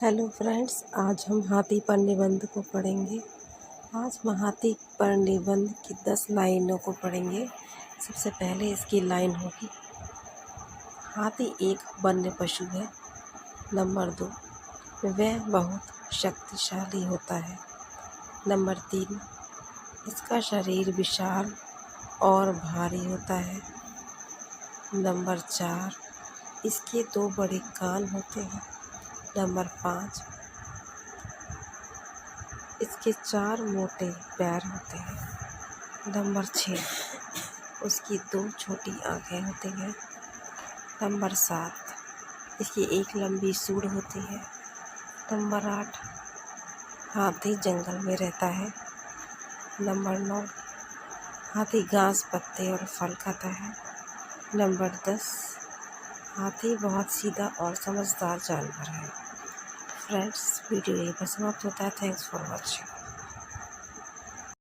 Hello friends, आज हम हाथी पर निबंध को पढ़ेंगे। आज हम हाथी पर निबंध की 10 लाइनों को पढ़ेंगे। सबसे पहले इसकी लाइन होगी, हाथी एक वन्य पशु है। नंबर 2, वह बहुत शक्तिशाली होता है। नंबर 3, इसका शरीर विशाल और भारी होता है। नंबर 4, इसके 2 बड़े कान होते हैं। नंबर 5, इसके 4 मोटे पैर होते हैं। नंबर 6, उसकी 2 छोटी आँखें होती हैं। नंबर 7, इसकी एक लंबी सूंड होती है। नंबर 8, हाथी जंगल में रहता है। नंबर 9, हाथी घास, पत्ते और फल खाता है। नंबर 10, हाथी बहुत सीधा और समझदार जानवर है। फ्रेंड्स, वीडियो यहीं पर समाप्त होता है। Thanks for watching.